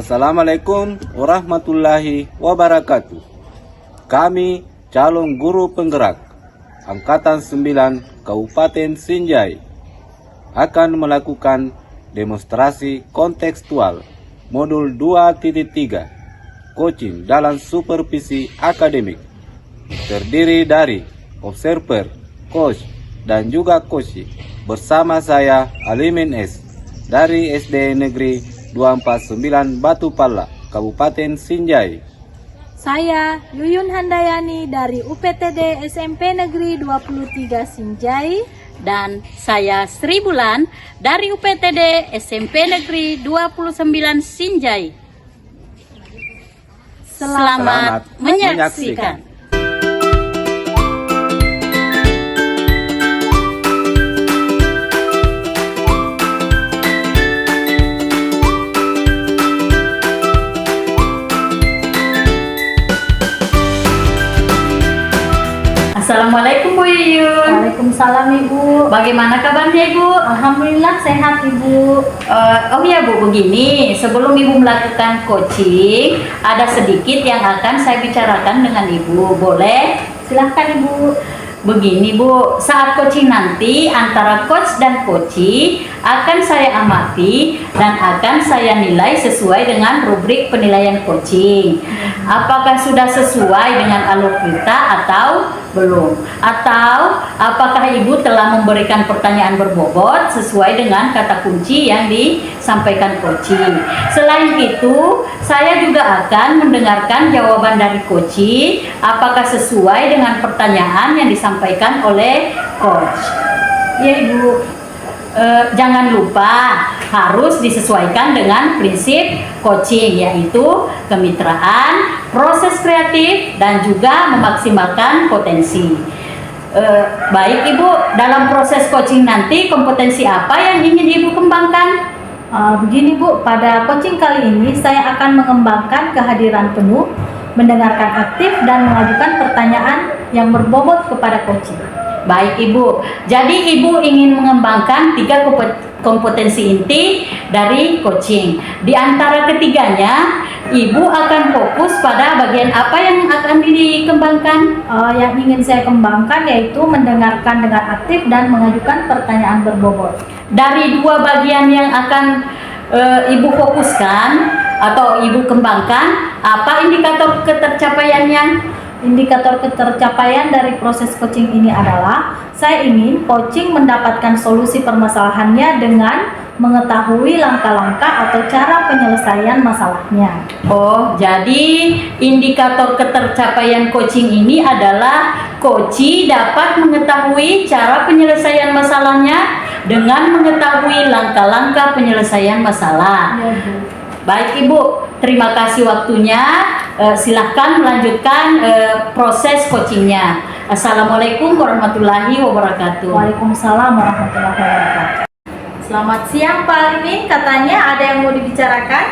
Assalamualaikum warahmatullahi wabarakatuh. Kami calon guru penggerak Angkatan 9 Kabupaten Sinjai akan melakukan demonstrasi kontekstual modul 2.3 coaching dalam supervisi akademik, terdiri dari observer, coach, dan juga coach bersama saya Alimin S dari SD Negeri 249 Batu Pala, Kabupaten Sinjai. Saya Yuyun Handayani dari UPTD SMP Negeri 23 Sinjai. Dan saya Sri Bulan dari UPTD SMP Negeri 29 Sinjai. Selamat menyaksikan. Assalamualaikum Bu Yuyun. Waalaikumsalam Ibu. Bagaimana kabarnya Ibu? Alhamdulillah sehat Ibu. Oh ya Bu, begini, sebelum Ibu melakukan coaching, ada sedikit yang akan saya bicarakan dengan Ibu. Boleh? Silahkan Ibu. Begini Bu, saat coaching nanti antara coach dan coachee akan saya amati dan akan saya nilai sesuai dengan rubrik penilaian coaching. Apakah sudah sesuai dengan alur kita atau belum? Atau apakah Ibu telah memberikan pertanyaan berbobot sesuai dengan kata kunci yang disampaikan coaching? Selain itu, saya juga akan mendengarkan jawaban dari coaching apakah sesuai dengan pertanyaan yang disampaikan oleh coach. Ya Ibu. Jangan lupa harus disesuaikan dengan prinsip coaching, yaitu kemitraan, proses kreatif, dan juga memaksimalkan potensi. Baik Ibu, dalam proses coaching nanti kompetensi apa yang ingin Ibu kembangkan? Begini Bu, pada coaching kali ini saya akan mengembangkan kehadiran penuh, mendengarkan aktif, dan mengajukan pertanyaan yang berbobot kepada coaching. Baik Ibu, jadi Ibu ingin mengembangkan 3 kompetensi inti dari coaching. Di antara ketiganya, Ibu akan fokus pada bagian apa yang akan dikembangkan? Yang ingin saya kembangkan yaitu mendengarkan dengan aktif dan mengajukan pertanyaan berbobot. Dari 2 bagian yang akan Ibu fokuskan atau Ibu kembangkan, apa indikator ketercapaiannya? Indikator ketercapaian dari proses coaching ini adalah saya ingin coaching mendapatkan solusi permasalahannya dengan mengetahui langkah-langkah atau cara penyelesaian masalahnya. Oh, jadi indikator ketercapaian coaching ini adalah coachee dapat mengetahui cara penyelesaian masalahnya dengan mengetahui langkah-langkah penyelesaian masalah. Ya, Bu. Baik Ibu, terima kasih waktunya. Silahkan melanjutkan proses coachingnya. Assalamualaikum warahmatullahi wabarakatuh. Waalaikumsalam warahmatullahi wabarakatuh. Selamat siang Pak Alimin, katanya ada yang mau dibicarakan?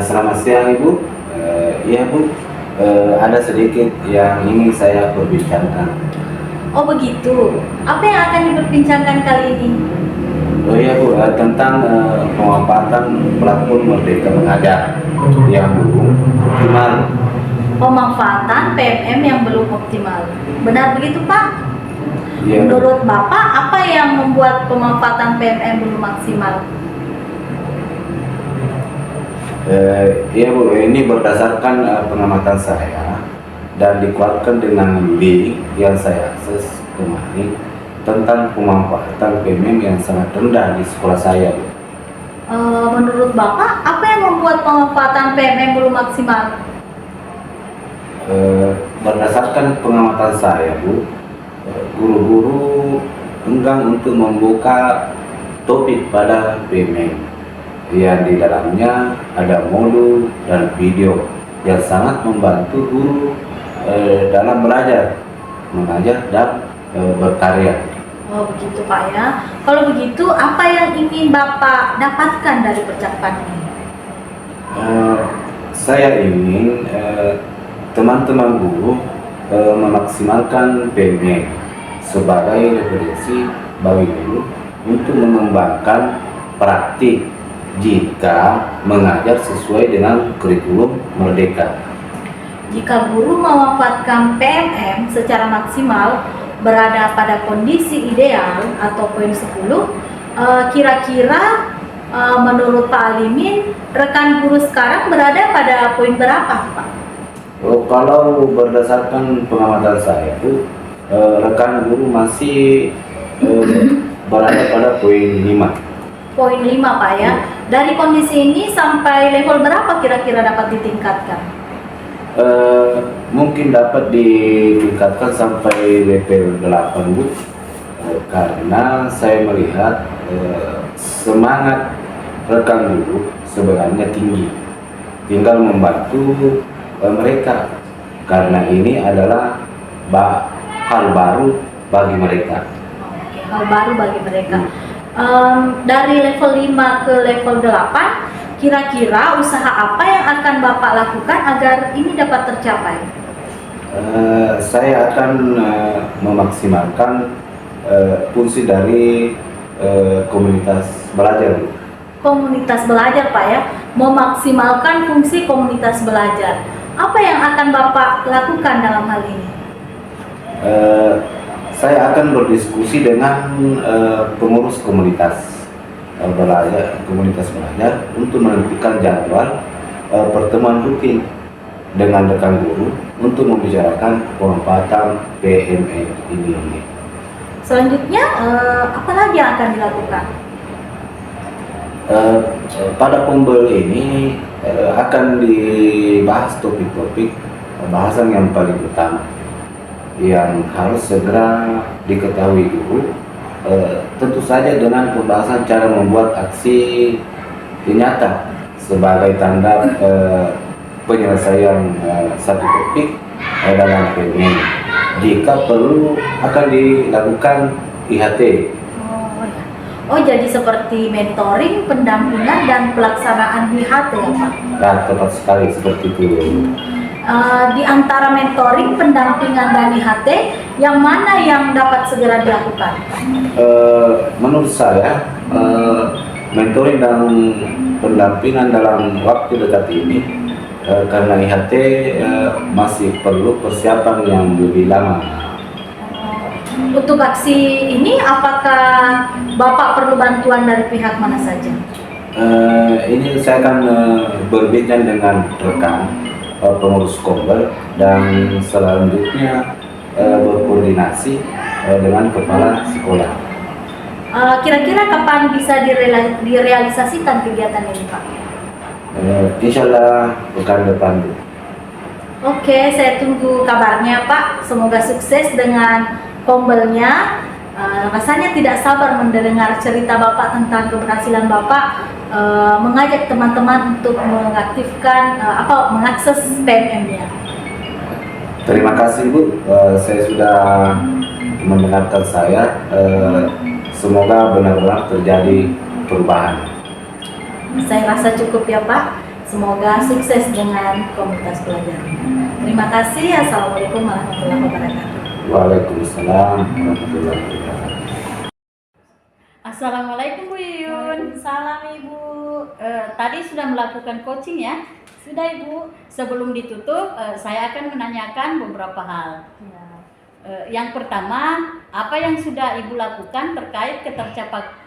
Selamat siang Ibu. Iya Bu, ada sedikit yang ingin saya perbincangan. Oh begitu, apa yang akan diperbincangkan kali ini? Oh iya Bu, tentang pemanfaatan platform Merdeka Mengajar yang belum optimal. Pemanfaatan PMM yang belum optimal. Benar begitu Pak? Iya, Bu. Menurut Bapak, apa yang membuat pemanfaatan PMM belum maksimal? Iya Bu, ini berdasarkan pengamatan saya dan dikuatkan dengan link yang saya akses kemarin tentang pemanfaatan PMM yang sangat rendah di sekolah saya. Menurut Bapak, apa yang membuat pemanfaatan PMM belum maksimal? Berdasarkan pengamatan saya Bu, guru-guru enggan untuk membuka topik pada PMM yang di dalamnya ada modul dan video yang sangat membantu guru dalam belajar, mengajar, dan berkarya. Oh begitu Pak ya. Kalau begitu, apa yang ingin Bapak dapatkan dari percakapan ini? Saya ingin teman-teman guru memaksimalkan PMM sebagai referensi bagi guru untuk mengembangkan praktik jika mengajar sesuai dengan kurikulum Merdeka. Jika guru memanfaatkan PMM secara maksimal berada pada kondisi ideal atau poin 10, kira-kira menurut Pak Alimin, rekan guru sekarang berada pada poin berapa, Pak? Kalau berdasarkan pengamatan saya itu rekan guru masih berada pada poin 5. Poin 5, Pak ya. Dari kondisi ini sampai level berapa kira-kira dapat ditingkatkan? Mungkin dapat ditingkatkan sampai level 8, Bu. Karena saya melihat semangat rekan guru sebenarnya tinggi. Tinggal membantu mereka, karena ini adalah hal baru bagi mereka. Oke, hal baru bagi mereka. Dari level 5 ke level 8, kira-kira usaha apa yang akan Bapak lakukan agar ini dapat tercapai? Saya akan memaksimalkan fungsi dari komunitas belajar. Komunitas belajar, Pak ya, memaksimalkan fungsi komunitas belajar. Apa yang akan Bapak lakukan dalam hal ini? Saya akan berdiskusi dengan pengurus komunitas belajar untuk menentukan jadwal pertemuan rutin dengan rekan guru untuk membicarakan pemanfaatan PMM ini. Selanjutnya, apa lagi yang akan dilakukan? Pada pombel ini akan dibahas topik-topik bahasan yang paling utama yang harus segera diketahui dulu, tentu saja dengan pembahasan cara membuat aksi nyata sebagai tanda penyelesaian satu topik dalam PMM. Jika perlu akan dilakukan IHT. Oh, jadi seperti mentoring, pendampingan, dan pelaksanaan IHT ya, Pak? Nah, tepat sekali seperti itu. Di antara mentoring, pendampingan, dan IHT, yang mana yang dapat segera dilakukan? Menurut saya, mentoring dan pendampingan dalam waktu dekat ini, karena IHT masih perlu persiapan yang lebih lama. Untuk aksi ini, apakah Bapak perlu bantuan dari pihak mana saja? Ini saya akan berbincang dengan rekan pengurus kombel dan selanjutnya berkoordinasi dengan kepala sekolah. Kira-kira kapan bisa direalisasikan kegiatan ini, Pak? Insya Allah pekan depan. Oke, saya tunggu kabarnya, Pak. Semoga sukses dengan kombelnya. Rasanya tidak sabar mendengar cerita Bapak tentang keberhasilan Bapak mengajak teman-teman untuk mengaktifkan mengakses PMM-nya. Terima kasih, Bu. Saya sudah mendengarkan saya. Semoga benar-benar terjadi perubahan. Saya rasa cukup ya, Pak. Semoga sukses dengan komunitas belajar. Terima kasih. Assalamualaikum warahmatullahi wabarakatuh. Waalaikumsalam warahmatullahi wabarakatuh. Assalamualaikum Bu Yuyun. Waalaikumsalam, Ibu. Tadi sudah melakukan coaching ya? Sudah, Ibu. Sebelum ditutup, saya akan menanyakan beberapa hal. Ya. Yang pertama, apa yang sudah Ibu lakukan terkait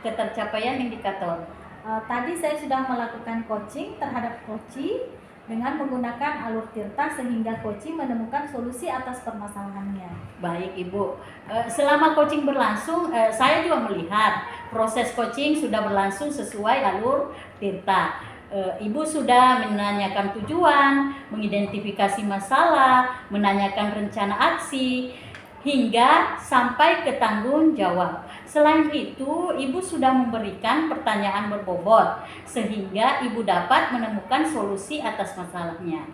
ketercapaian indikator? Tadi saya sudah melakukan coaching terhadap Koci dengan menggunakan alur Tirta sehingga Koci menemukan solusi atas permasalahannya. Baik Ibu, selama coaching berlangsung, saya juga melihat proses coaching sudah berlangsung sesuai alur Tirta. Ibu sudah menanyakan tujuan, mengidentifikasi masalah, menanyakan rencana aksi, hingga sampai ke tanggung jawab. Selain itu, Ibu sudah memberikan pertanyaan berbobot, sehingga Ibu dapat menemukan solusi atas masalahnya.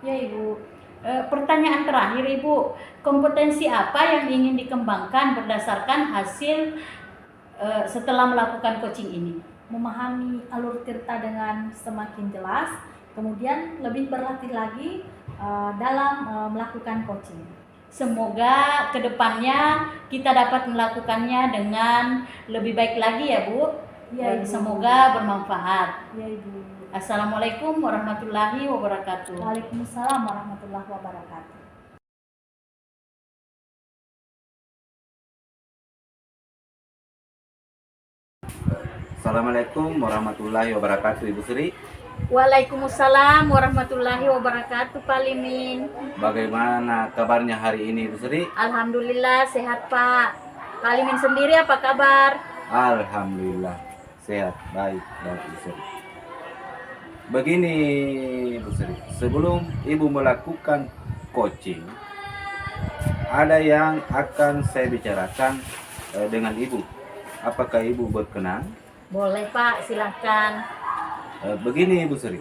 Ya, Ibu. Pertanyaan terakhir Ibu, kompetensi apa yang ingin dikembangkan berdasarkan hasil setelah melakukan coaching ini? Memahami alur Tirta dengan semakin jelas, kemudian lebih berlatih lagi dalam melakukan coaching. Semoga kedepannya kita dapat melakukannya dengan lebih baik lagi ya Bu. Iya, Dan Ibu. semoga bermanfaat. Iya, Ibu. Assalamualaikum warahmatullahi wabarakatuh. Waalaikumsalam warahmatullahi wabarakatuh. Assalamualaikum warahmatullahi wabarakatuh, Ibu Sri. Waalaikumsalam warahmatullahi wabarakatuh, Pak Limin. Bagaimana kabarnya hari ini, Ibu Sri? Alhamdulillah sehat, Pak. Pak Limin sendiri apa kabar? Alhamdulillah sehat, baik, Ibu Sri. Begini, Ibu Sri, sebelum Ibu melakukan coaching, ada yang akan saya bicarakan dengan Ibu. Apakah Ibu berkenan? Boleh, Pak, silahkan. Begini, Ibu Sri,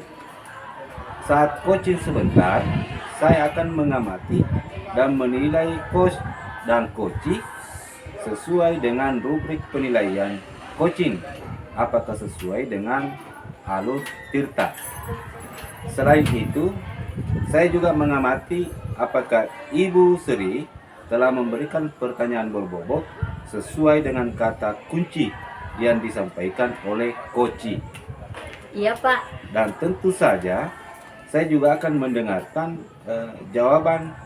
saat coaching sebentar, saya akan mengamati dan menilai coach dan coachee sesuai dengan rubrik penilaian coaching, apakah sesuai dengan alur tirta. Selain itu, saya juga mengamati apakah Ibu Sri telah memberikan pertanyaan berbobot sesuai dengan kata kunci yang disampaikan oleh coachee. Iya, Pak. Dan tentu saja saya juga akan mendengarkan jawaban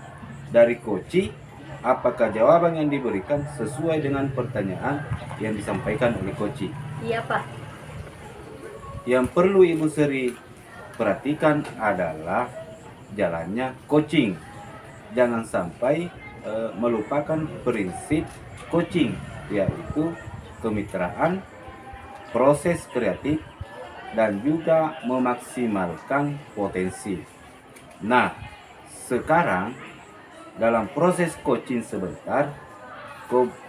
dari coachee, apakah jawaban yang diberikan sesuai dengan pertanyaan yang disampaikan oleh coachee. Iya, Pak. Yang perlu Ibu Sri perhatikan adalah jalannya coaching. Jangan sampai melupakan prinsip coaching, yaitu kemitraan, proses kreatif, dan juga memaksimalkan potensi. Nah, sekarang dalam proses coaching sebentar,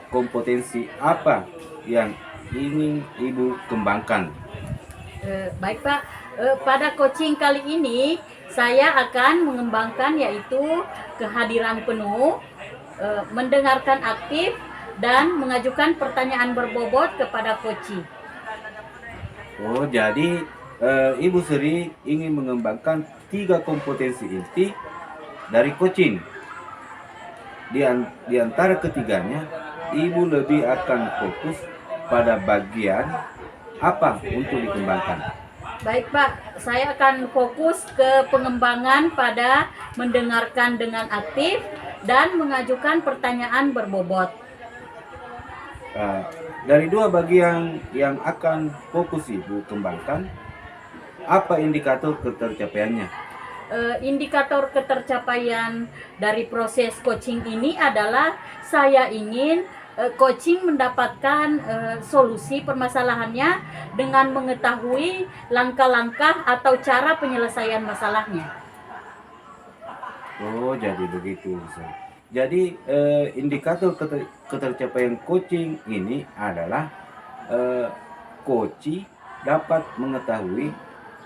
kompetensi apa yang ingin Ibu kembangkan? Baik, Pak. Pada coaching kali ini saya akan mengembangkan yaitu kehadiran penuh, mendengarkan aktif, dan mengajukan pertanyaan berbobot kepada coachee. Oh, jadi Ibu Sri ingin mengembangkan 3 kompetensi inti dari coaching. Di antara ketiganya, Ibu lebih akan fokus pada bagian apa untuk dikembangkan? Baik, Pak, saya akan fokus ke pengembangan pada mendengarkan dengan aktif dan mengajukan pertanyaan berbobot. Dari 2 bagian yang akan fokus Ibu kembangkan, apa indikator ketercapaiannya? Indikator ketercapaian dari proses coaching ini adalah saya ingin coaching mendapatkan solusi permasalahannya dengan mengetahui langkah-langkah atau cara penyelesaian masalahnya. Oh, jadi begitu. Jadi indikator ketercapaian coaching ini adalah coachee dapat mengetahui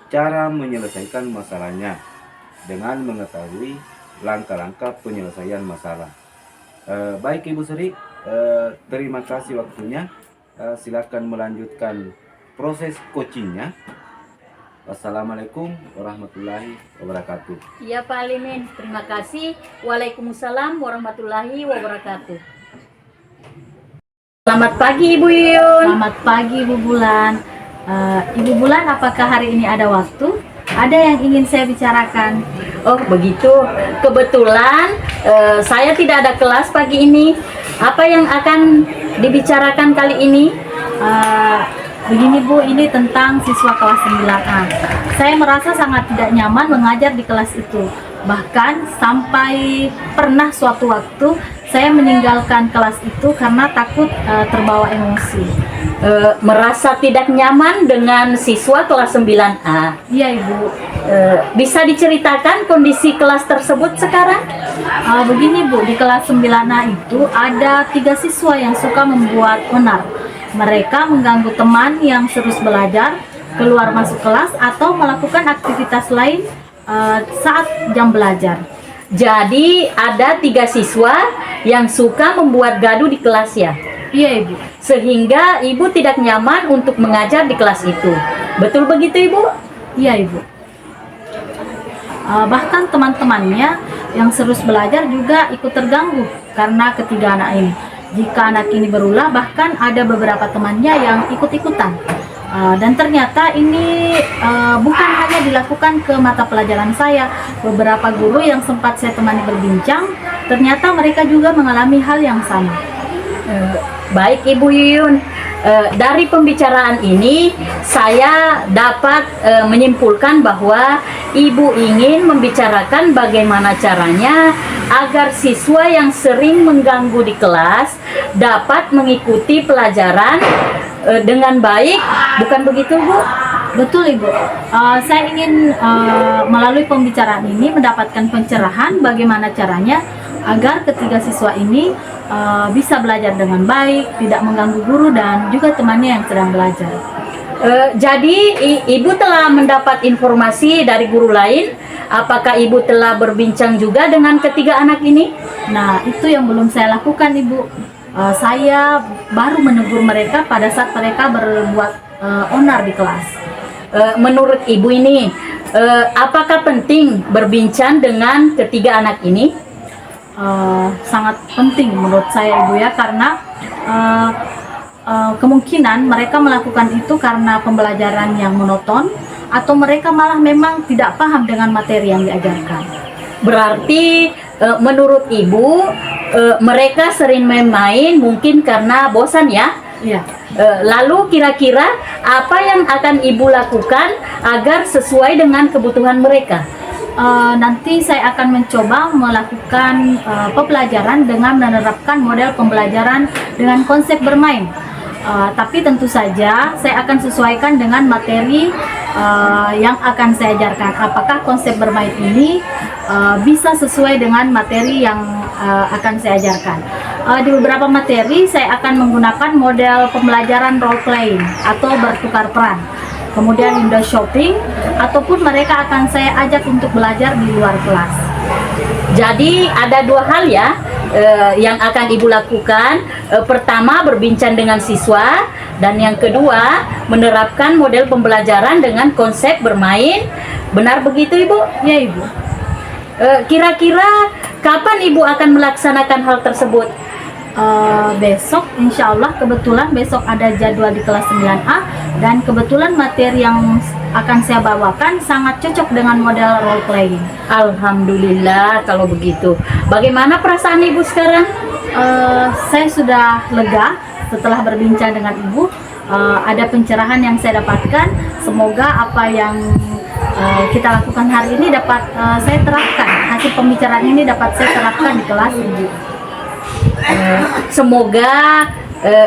cara menyelesaikan masalahnya dengan mengetahui langkah-langkah penyelesaian masalah. Baik, Ibu Sri, terima kasih waktunya. Silakan melanjutkan proses coachingnya. Wassalamualaikum warahmatullahi wabarakatuh. Iya, Pak Limin, terima kasih. Waalaikumsalam warahmatullahi wabarakatuh. Selamat pagi, Ibu Yun. Selamat pagi, Ibu Bulan. Ibu Bulan, apakah hari ini ada waktu? Ada yang ingin saya bicarakan. Oh, begitu. Kebetulan saya tidak ada kelas pagi ini. Apa yang akan dibicarakan kali ini? Begini Bu, ini tentang siswa kelas 9A. Saya merasa sangat tidak nyaman mengajar di kelas itu. Bahkan sampai pernah suatu waktu saya meninggalkan kelas itu karena takut terbawa emosi. Merasa tidak nyaman dengan siswa kelas 9A. Iya Ibu. Bisa diceritakan kondisi kelas tersebut sekarang? Begini Bu, di kelas 9A itu ada 3 siswa yang suka membuat onar. Mereka mengganggu teman yang terus belajar, keluar masuk kelas, atau melakukan aktivitas lain saat jam belajar. Jadi ada 3 siswa yang suka membuat gaduh di kelas ya? Iya Ibu. Sehingga Ibu tidak nyaman untuk mengajar di kelas itu. Betul begitu Ibu? Iya Ibu. Bahkan teman-temannya yang terus belajar juga ikut terganggu karena ketiga anak ini. Jika anak ini berulah, bahkan ada beberapa temannya yang ikut-ikutan. Dan ternyata ini bukan hanya dilakukan ke mata pelajaran saya. Beberapa guru yang sempat saya temani berbincang, ternyata mereka juga mengalami hal yang sama. Baik Ibu Yuyun, dari pembicaraan ini saya dapat menyimpulkan bahwa Ibu ingin membicarakan bagaimana caranya agar siswa yang sering mengganggu di kelas dapat mengikuti pelajaran dengan baik, bukan begitu Bu? Betul Ibu, saya ingin melalui pembicaraan ini mendapatkan pencerahan bagaimana caranya agar ketiga siswa ini bisa belajar dengan baik, tidak mengganggu guru dan juga temannya yang sedang belajar. Jadi Ibu telah mendapat informasi dari guru lain. Apakah Ibu telah berbincang juga dengan ketiga anak ini? Nah, itu yang belum saya lakukan Ibu. Saya baru menegur mereka pada saat mereka berbuat onar di kelas. Menurut Ibu ini, apakah penting berbincang dengan ketiga anak ini? Sangat penting menurut saya Ibu ya, karena kemungkinan mereka melakukan itu karena pembelajaran yang monoton atau mereka malah memang tidak paham dengan materi yang diajarkan. Berarti menurut Ibu mereka sering main-main mungkin karena bosan ya? Iya. Lalu kira-kira apa yang akan Ibu lakukan agar sesuai dengan kebutuhan mereka? Nanti saya akan mencoba melakukan pembelajaran dengan menerapkan model pembelajaran dengan konsep bermain. Tapi tentu saja saya akan sesuaikan dengan materi yang akan saya ajarkan. Apakah konsep bermain ini bisa sesuai dengan materi yang akan saya ajarkan. Di beberapa materi saya akan menggunakan model pembelajaran role playing atau bertukar peran. Kemudian window shopping, ataupun mereka akan saya ajak untuk belajar di luar kelas. Jadi ada dua hal ya yang akan Ibu lakukan. Pertama berbincang dengan siswa, dan yang kedua menerapkan model pembelajaran dengan konsep bermain. Benar begitu Ibu? Ya Ibu. Kira-kira kapan Ibu akan melaksanakan hal tersebut? Besok insya Allah, kebetulan besok ada jadwal di kelas 9A dan kebetulan materi yang akan saya bawakan sangat cocok dengan model role playing. Alhamdulillah kalau begitu. Bagaimana perasaan Ibu sekarang? Saya sudah lega setelah berbincang dengan Ibu. Ada pencerahan yang saya dapatkan. Semoga apa yang kita lakukan hari ini dapat saya terapkan. Hasil pembicaraan ini dapat saya terapkan di kelas Ibu. Semoga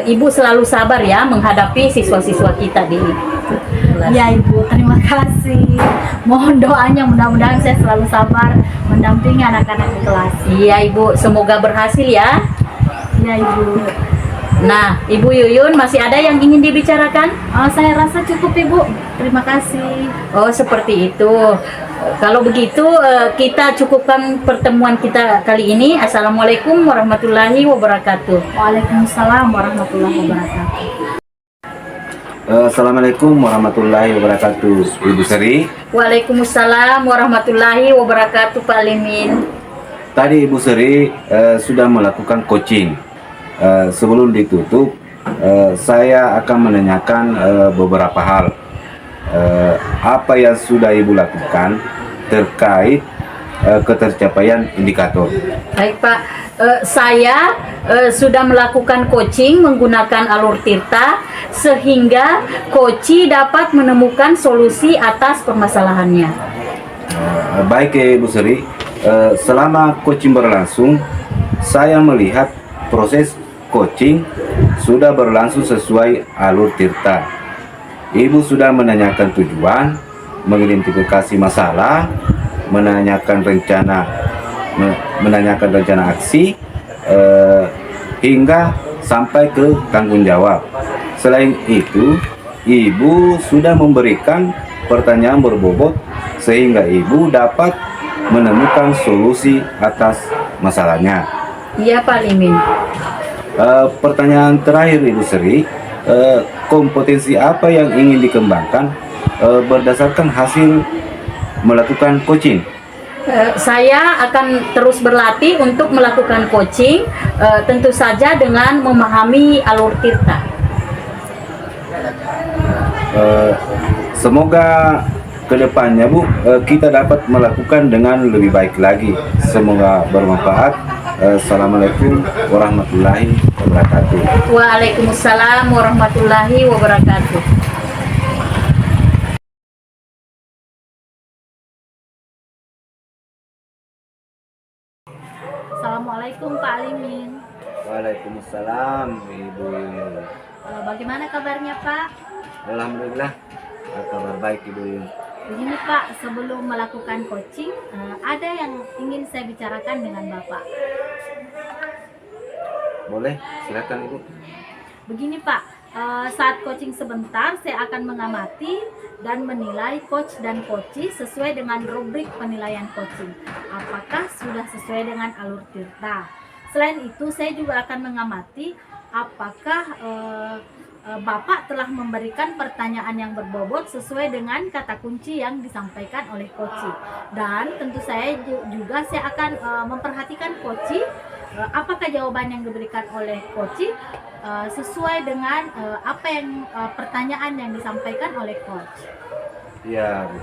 Ibu selalu sabar ya menghadapi siswa-siswa kita di kelas. Ya Ibu, terima kasih. Mohon doanya, mudah-mudahan saya selalu sabar mendampingi anak-anak di kelas. Iya Ibu, semoga berhasil ya. Ya Ibu. Nah, Ibu Yuyun masih ada yang ingin dibicarakan? Saya rasa cukup Ibu. Terima kasih. Oh seperti itu. Kalau begitu kita cukupkan pertemuan kita kali ini. Assalamualaikum warahmatullahi wabarakatuh. Waalaikumsalam warahmatullahi wabarakatuh. Assalamualaikum warahmatullahi wabarakatuh, Ibu Seri. Waalaikumsalam warahmatullahi wabarakatuh Pak Limin. Tadi Ibu Seri sudah melakukan coaching. Sebelum ditutup, saya akan menanyakan beberapa hal. Apa yang sudah Ibu lakukan terkait ketercapaian indikator? Baik Pak, saya sudah melakukan coaching menggunakan alur Tirta sehingga coach dapat menemukan solusi atas permasalahannya. Baik Ibu Seri, selama coaching berlangsung, saya melihat proses coaching sudah berlangsung sesuai alur Tirta. Ibu sudah menanyakan tujuan, mengidentifikasi masalah, menanyakan rencana aksi, hingga sampai ke tanggung jawab. Selain itu, Ibu sudah memberikan pertanyaan berbobot sehingga Ibu dapat menemukan solusi atas masalahnya. Iya Pak Limin. Pertanyaan terakhir Ibu Seri, kompetensi apa yang ingin dikembangkan berdasarkan hasil melakukan coaching? Saya akan terus berlatih untuk melakukan coaching, tentu saja dengan memahami alur Tirta. Eh, Semoga kedepannya Bu kita dapat melakukan dengan lebih baik lagi. Semoga bermanfaat. Assalamualaikum warahmatullahi wabarakatuh. Waalaikumsalam warahmatullahi wabarakatuh. Assalamualaikum Pak Alimin. Waalaikumsalam Ibu. Bagaimana kabarnya Pak? Alhamdulillah kabar baik Ibu. Begini Pak, sebelum melakukan coaching, ada yang ingin saya bicarakan dengan Bapak. Boleh, silakan Ibu. Begini Pak, saat coaching sebentar saya akan mengamati dan menilai coach dan coachee sesuai dengan rubrik penilaian coaching. Apakah sudah sesuai dengan alur tirta? Selain itu saya juga akan mengamati apakah Bapak telah memberikan pertanyaan yang berbobot sesuai dengan kata kunci yang disampaikan oleh coachee. Dan tentu saya juga saya akan memperhatikan coachee, apakah jawaban yang diberikan oleh coachee sesuai dengan apa yang pertanyaan yang disampaikan oleh coach. Ya, Bu.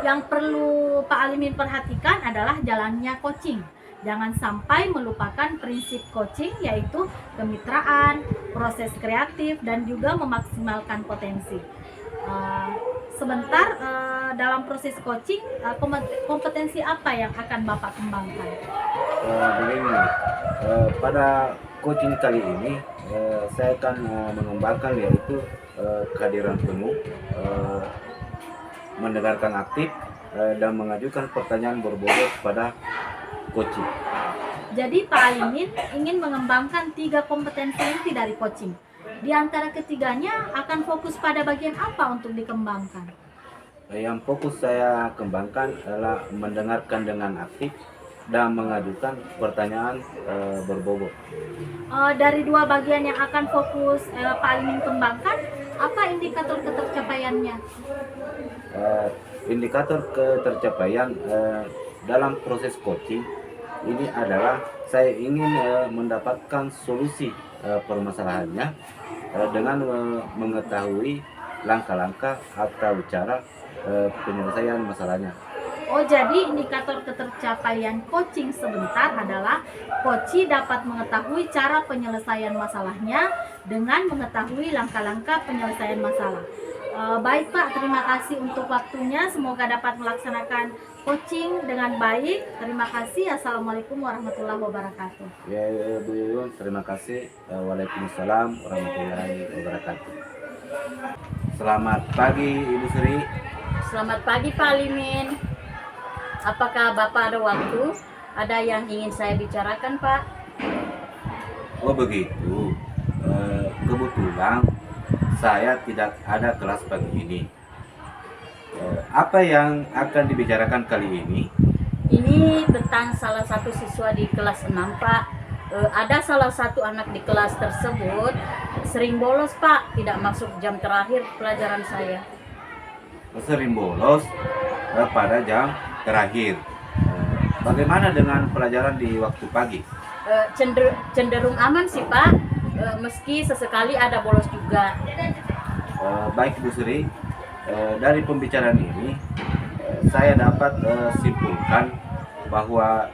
Yang perlu Pak Alimin perhatikan adalah jalannya coaching. Jangan sampai melupakan prinsip coaching, yaitu kemitraan, proses kreatif, dan juga memaksimalkan potensi. Sebentar, dalam proses coaching, kompetensi apa yang akan Bapak kembangkan? Begini, pada coaching kali ini saya akan mengembangkan yaitu kehadiran penuh, mendengarkan aktif, dan mengajukan pertanyaan berbobot pada coaching. Jadi Pak Alimin ingin mengembangkan 3 kompetensi inti dari coaching. Di antara ketiganya akan fokus pada bagian apa untuk dikembangkan? Yang fokus saya kembangkan adalah mendengarkan dengan aktif dan mengajukan pertanyaan berbobot. Dari 2 bagian yang akan fokus Pak Alimin kembangkan, apa indikator ketercapaiannya? Indikator ketercapaian dalam proses coaching ini adalah saya ingin mendapatkan solusi permasalahannya dengan mengetahui langkah-langkah atau cara penyelesaian masalahnya. Oh, jadi indikator ketercapaian coaching sebentar adalah coachee dapat mengetahui cara penyelesaian masalahnya dengan mengetahui langkah-langkah penyelesaian masalah. Baik Pak, terima kasih untuk waktunya. Semoga dapat melaksanakan coaching dengan baik. Terima kasih. Assalamualaikum warahmatullahi wabarakatuh. Ya, Bu Yuyun, terima kasih. Waalaikumsalam warahmatullahi wabarakatuh. Selamat pagi Ibu Sri. Selamat pagi Pak Alimin. Apakah Bapak ada waktu? Ada yang ingin saya bicarakan Pak? Oh begitu. Kebetulan saya tidak ada kelas pagi ini. Apa yang akan dibicarakan kali ini? Ini tentang salah satu siswa di kelas 6 Pak. Ada salah satu anak di kelas tersebut sering bolos Pak, tidak masuk jam terakhir pelajaran saya. Sering bolos pada jam terakhir. Bagaimana dengan pelajaran di waktu pagi? Cenderung aman sih Pak, meski sesekali ada bolos juga. Baik Bu Sri, dari pembicaraan ini saya dapat simpulkan bahwa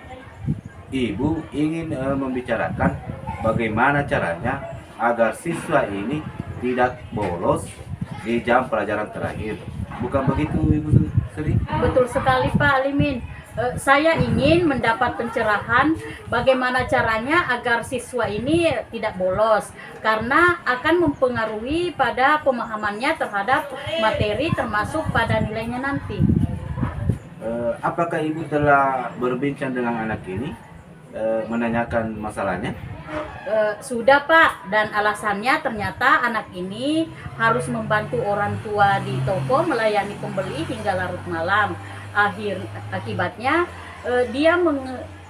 Ibu ingin membicarakan bagaimana caranya agar siswa ini tidak bolos di jam pelajaran terakhir. Bukan begitu Ibu Sri? Betul sekali Pak Alimin. Saya ingin mendapat pencerahan bagaimana caranya agar siswa ini tidak bolos, karena akan mempengaruhi pada pemahamannya terhadap materi termasuk pada nilainya nanti. Apakah Ibu telah berbincang dengan anak ini, menanyakan masalahnya? Sudah Pak, dan alasannya ternyata anak ini harus membantu orang tua di toko melayani pembeli hingga larut malam. Akibatnya dia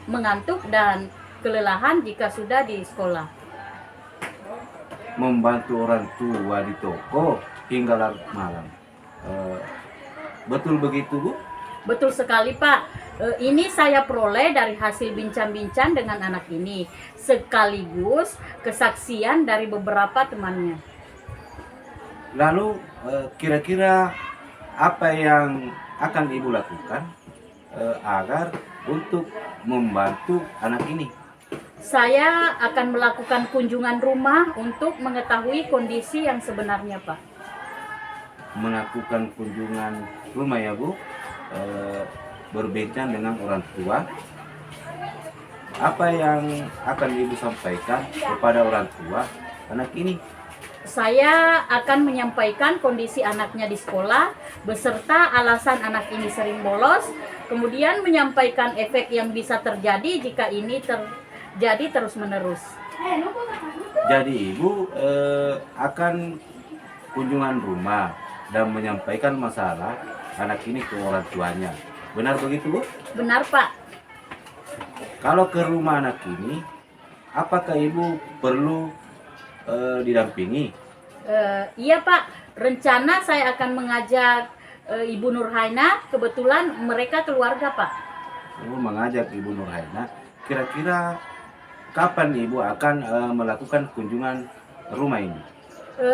mengantuk dan kelelahan jika sudah di sekolah. Membantu orang tua di toko hingga larut malam. Betul begitu Bu? Betul sekali Pak. Ini saya peroleh dari hasil bincang-bincang dengan anak ini, sekaligus kesaksian dari beberapa temannya. Lalu kira-kira apa yang akan Ibu lakukan agar untuk membantu anak ini? Saya akan melakukan kunjungan rumah untuk mengetahui kondisi yang sebenarnya, Pak. Melakukan kunjungan rumah ya Bu, berbincang dengan orang tua. Apa yang akan Ibu sampaikan kepada orang tua anak ini? Saya akan menyampaikan kondisi anaknya di sekolah beserta alasan anak ini sering bolos, kemudian menyampaikan efek yang bisa terjadi jika ini terjadi terus-menerus. Jadi Ibu akan kunjungan rumah dan menyampaikan masalah anak ini ke orang tuanya. Benar begitu Bu? Benar, Pak. Kalau ke rumah anak ini, apakah Ibu perlu didampingi? Iya, Pak. Rencana saya akan mengajak Ibu Nurhaina. Kebetulan mereka keluarga, Pak. Oh, mengajak Ibu Nurhaina. Kira-kira kapan Ibu akan melakukan kunjungan rumah ini?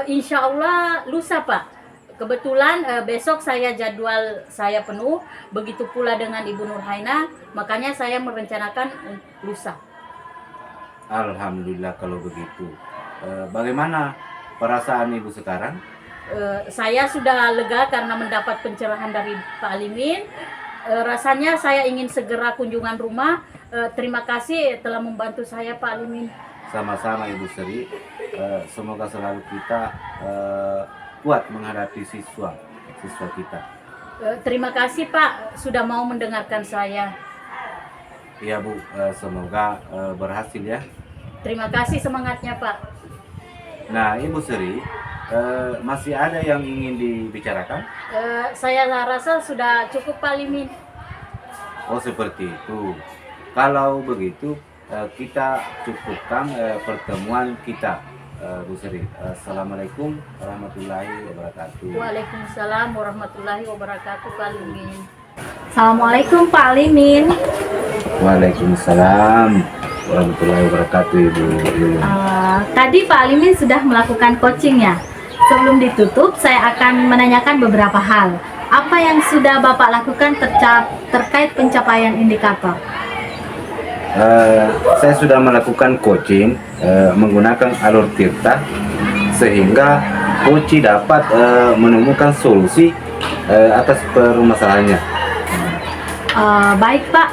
Insya Allah lusa, Pak. Kebetulan besok jadwal saya penuh. Begitu pula dengan Ibu Nurhaina. Makanya saya merencanakan lusa. Alhamdulillah kalau begitu. Bagaimana perasaan Ibu sekarang? Saya sudah lega karena mendapat pencerahan dari Pak Alimin. Rasanya saya ingin segera kunjungan rumah. Terima kasih telah membantu saya, Pak Alimin. Sama-sama Ibu Sri. Semoga selalu kita kuat menghadapi siswa kita. Terima kasih, Pak, sudah mau mendengarkan saya. Iya Bu, semoga berhasil ya. Terima kasih semangatnya, Pak. Nah Ibu Sri, masih ada yang ingin dibicarakan? Saya rasa sudah cukup, Pak Alimin. Oh seperti itu. Kalau begitu kita cukupkan pertemuan kita, Bu Sri. Assalamualaikum warahmatullahi wabarakatuh. Waalaikumsalam warahmatullahi wabarakatuh, Pak Alimin. Assalamualaikum Pak Alimin. Waalaikumsalam warahmatullahi wabarakatuh Ibu. Tadi Pak Alimin sudah melakukan coaching ya. Sebelum ditutup, saya akan menanyakan beberapa hal. Apa yang sudah Bapak lakukan terkait pencapaian indikator? Saya sudah melakukan coaching menggunakan alur tirta sehingga coach dapat menemukan solusi atas permasalahannya. Baik Pak,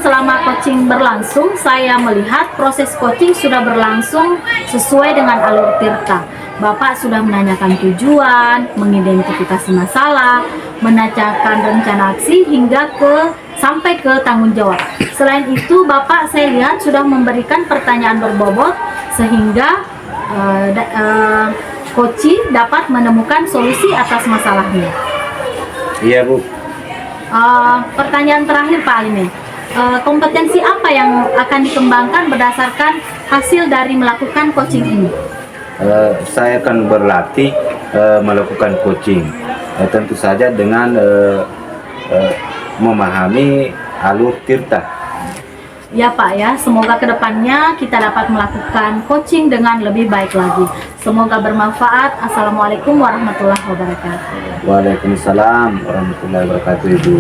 selama coaching berlangsung, saya melihat proses coaching sudah berlangsung sesuai dengan alur tirta. Bapak sudah menanyakan tujuan, mengidentifikasi masalah, menanyakan rencana aksi hingga sampai ke tanggung jawab. Selain itu, Bapak saya lihat sudah memberikan pertanyaan berbobot sehingga coach dapat menemukan solusi atas masalahnya. Iya Bu. Pertanyaan terakhir Pak Alimin, kompetensi apa yang akan dikembangkan berdasarkan hasil dari melakukan coaching ini? Saya akan berlatih melakukan coaching, tentu saja dengan memahami alur tirta. Ya Pak ya, semoga kedepannya kita dapat melakukan coaching dengan lebih baik lagi. Semoga bermanfaat. Assalamualaikum warahmatullahi wabarakatuh. Waalaikumsalam warahmatullahi wabarakatuh Ibu.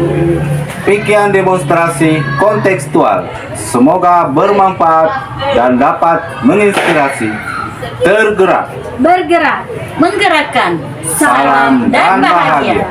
Sekian demonstrasi kontekstual. Semoga bermanfaat dan dapat menginspirasi. Tergerak, Bergerak, Menggerakkan. salam dan bahagia.